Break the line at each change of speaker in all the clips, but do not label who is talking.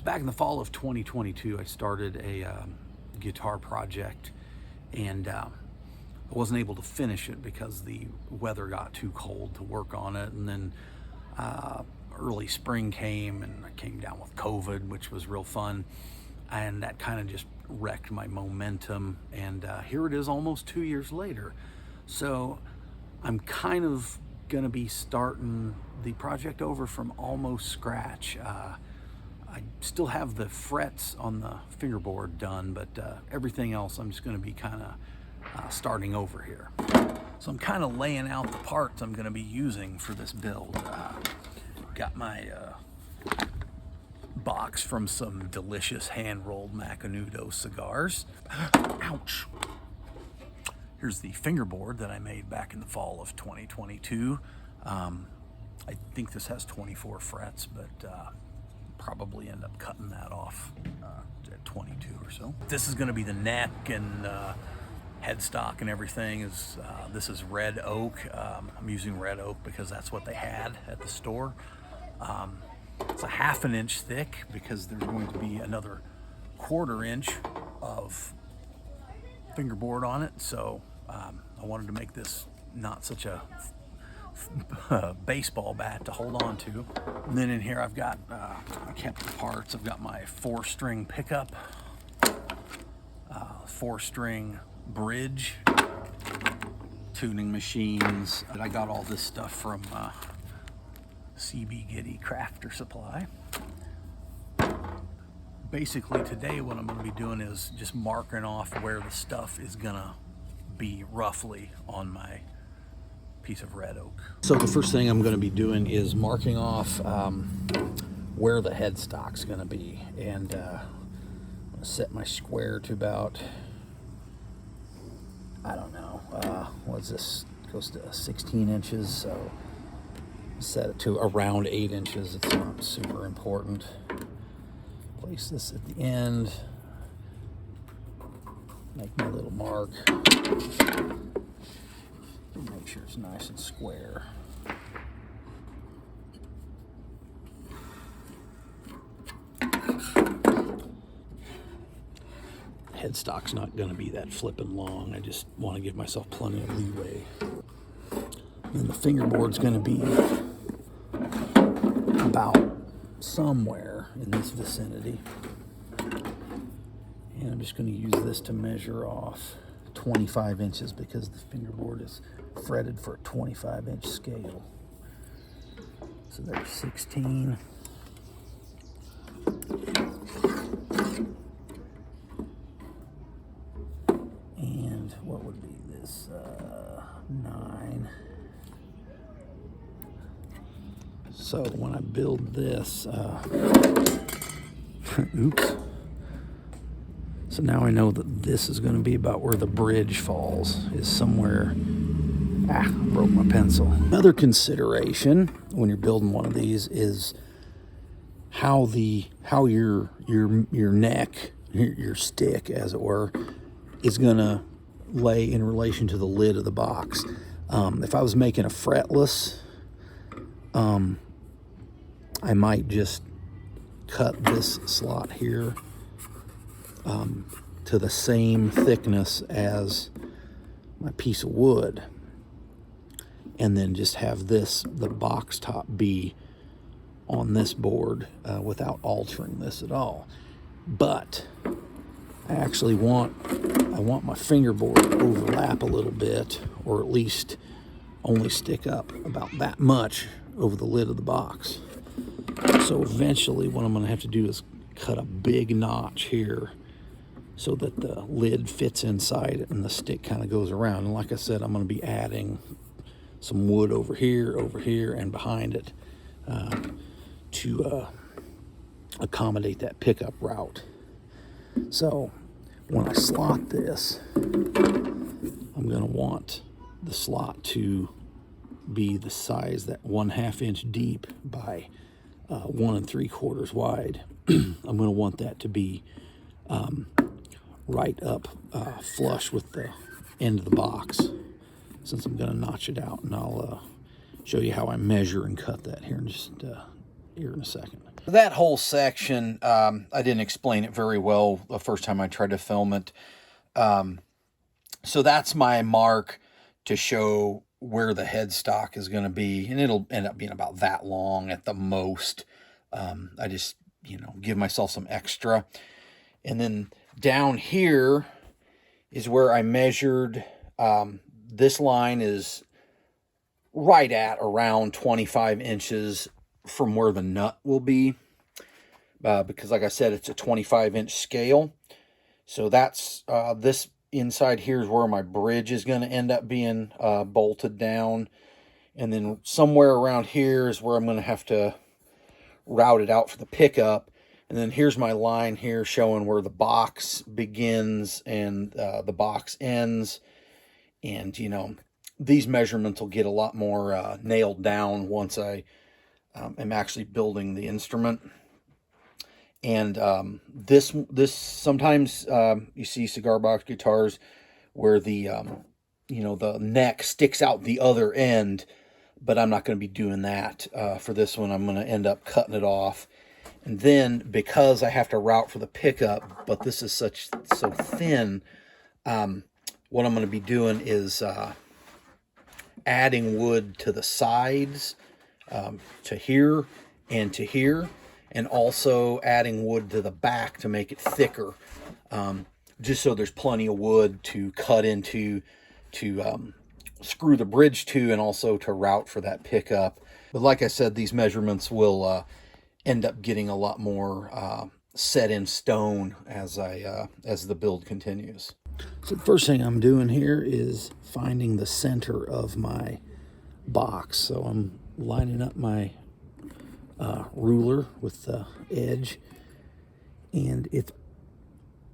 Back in the fall of 2022, I started a guitar project, and I wasn't able to finish it because the weather got too cold to work on it. And then early spring came, and I came down with COVID, which was real fun, and that kind of just wrecked my momentum. And here it is almost 2 years later. So I'm kind of gonna be starting the project over from almost scratch. I still have the frets on the fingerboard done, but everything else I'm just going to be kind of starting over here. So I'm kind of laying out the parts I'm going to be using for this build. Got my box from some delicious hand-rolled Macanudo cigars. Ouch! Here's the fingerboard that I made back in the fall of 2022. I think this has 24 frets, but probably end up cutting that off at 22 or so. This is going to be the neck and headstock and everything. This is red oak. I'm using red oak because that's what they had at the store. It's a 1/2 inch thick because there's going to be another 1/4 inch of fingerboard on it. So I wanted to make this not such a baseball bat to hold on to. And then in here I've got, I kept the parts. I've got my 4-string pickup, 4-string bridge, tuning machines. And I got all this stuff from CB Giddy Crafter Supply. Basically today what I'm going to be doing is just marking off where the stuff is going to be roughly on my piece of red oak. So the first thing I'm going to be doing is marking off where the headstock's going to be, and I'm going to set my square to about, I don't know, what's this, goes to 16 inches, so set it to around 8 inches. It's not super important. Place this at the end, make my little mark. Make sure it's nice and square. Headstock's not going to be that flippin' long. I just want to give myself plenty of leeway. And the fingerboard's going to be about somewhere in this vicinity. And I'm just going to use this to measure off 25 inches because the fingerboard is fretted for a 25-inch scale. So there's 16. And what would be this? 9. So when I build this, oops. So now I know that this is going to be about where the bridge falls, is somewhere. I broke my pencil. Another consideration when you're building one of these is how your neck, your stick, as it were, is going to lay in relation to the lid of the box. If I was making a fretless, I might just cut this slot here to the same thickness as my piece of wood, and then just have the box top be on this board without altering this at all. But I actually want my fingerboard to overlap a little bit, or at least only stick up about that much over the lid of the box. So eventually what I'm going to have to do is cut a big notch here so that the lid fits inside it and the stick kind of goes around. And like I said, I'm going to be adding some wood over here, and behind it to accommodate that pickup route. So when I slot this, I'm going to want the slot to be the size that 1/2 inch deep by 1 3/4 wide. I'm going to want that to be right up flush with the end of the box, since I'm going to notch it out, and I'll show you how I measure and cut that here in just here in a second. That whole section, I didn't explain it very well the first time I tried to film it. So that's my mark to show where the headstock is going to be, and it'll end up being about that long at the most. I just, give myself some extra. And then down here is where I measured. This line is right at around 25 inches from where the nut will be, because like I said, it's a 25-inch scale. So that's this inside here is where my bridge is going to end up being bolted down, and then somewhere around here is where I'm going to have to route it out for the pickup. And then here's my line here showing where the box begins and the box ends. And these measurements will get a lot more nailed down once I am actually building the instrument. And this sometimes you see cigar box guitars where the the neck sticks out the other end, but I'm not going to be doing that for this one. I'm going to end up cutting it off. And then because I have to route for the pickup, but this is so thin, what I'm going to be doing is adding wood to the sides, to here and to here, and also adding wood to the back to make it thicker, just so there's plenty of wood to cut into, to screw the bridge to, and also to route for that pickup. But like I said, these measurements will end up getting a lot more set in stone as the build continues. So the first thing I'm doing here is finding the center of my box. So I'm lining up my ruler with the edge, and it's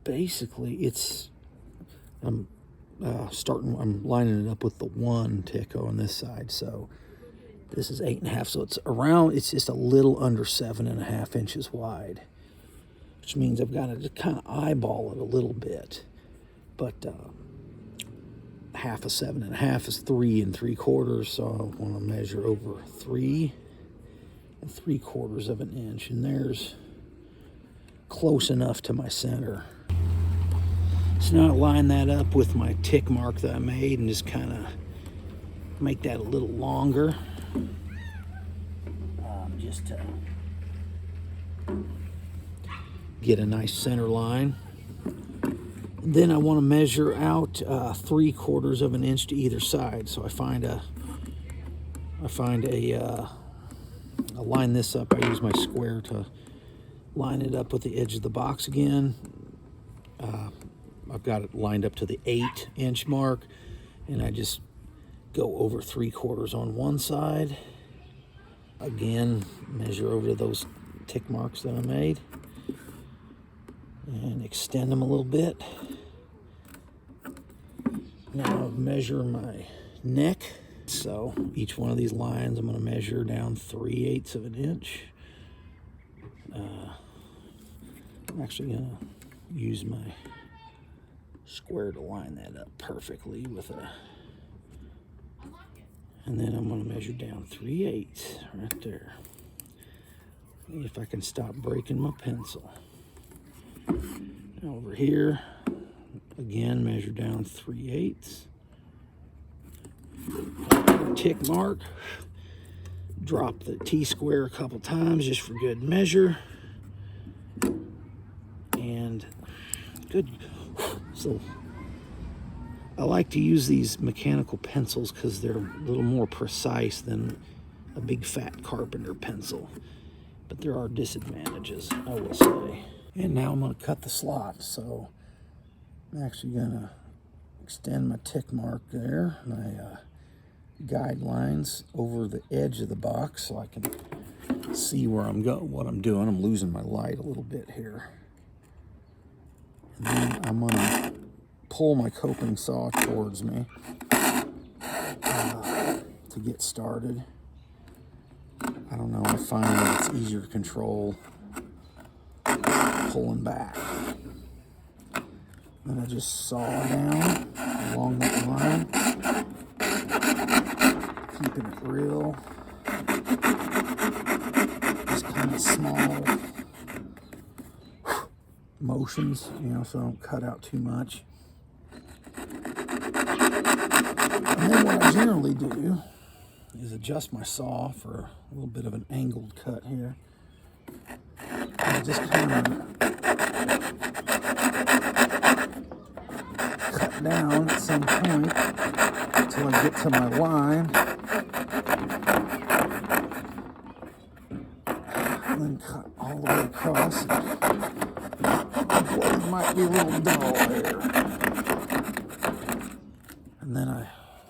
basically I'm lining it up with the 1 tick on this side. So this is 8.5, so it's just a little under 7.5 inches wide, which means I've got to just kind of eyeball it a little bit. But half of 7.5 is 3 3/4, so I want to measure over 3 3/4 of an inch, and there's close enough to my center. So now I line that up with my tick mark that I made and just kind of make that a little longer, just to get a nice center line. Then I want to measure out 3/4 of an inch to either side. So I line this up. I use my square to line it up with the edge of the box again. I've got it lined up to the 8-inch mark, and I just go over 3/4 on one side. Again, measure over to those tick marks that I made and extend them a little bit. Now measure my neck. So each one of these lines I'm going to measure down 3/8 of an inch. I'm actually going to use my square to line that up perfectly and then I'm going to measure down 3/8 right there. If I can stop breaking my pencil. Now over here, again, measure down 3/8. Tick mark. Drop the T-square a couple times just for good measure. And good. So I like to use these mechanical pencils because they're a little more precise than a big fat carpenter pencil. But there are disadvantages, I will say. And now I'm going to cut the slot. So I'm actually going to extend my tick mark there, my guidelines over the edge of the box so I can see where I'm going, what I'm doing. I'm losing my light a little bit here. And then I'm going to pull my coping saw towards me to get started. I don't know, I find that it's easier to control pulling back. Then I just saw down along that line, keeping it real. Just kind kind of small motions, you know, so I don't cut out too much. And then what I generally do is adjust my saw for a little bit of an angled cut here. And just kind of cut down at some point until I get to my line. And then cut all the way across. The blade might be a little dull there. And then I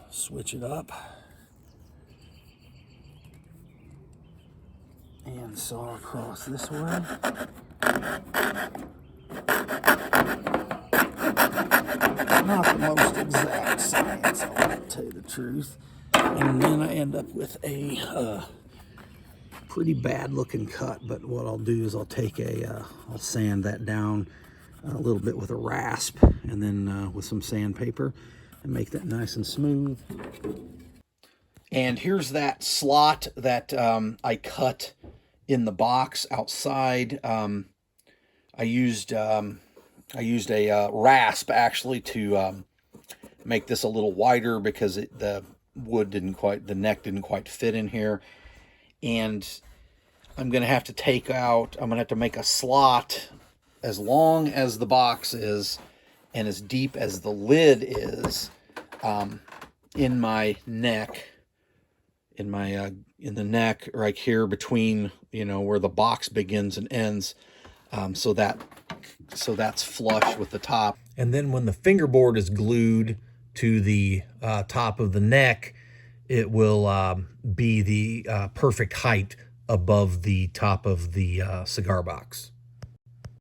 switch it up and saw across this way. Not the most exact science, I'll tell you the truth. And then I end up with a pretty bad looking cut, but what I'll do is I'll take I'll sand that down a little bit with a rasp, and then with some sandpaper, and make that nice and smooth. And here's that slot that I cut in the box outside. I used a rasp actually to make this a little wider, because the neck didn't quite fit in here. And I'm going to have to make a slot as long as the box is and as deep as the lid is in my neck, in the neck right here between, you know, where the box begins and ends, so that's flush with the top. And then when the fingerboard is glued to the top of the neck, it will be the perfect height above the top of the cigar box.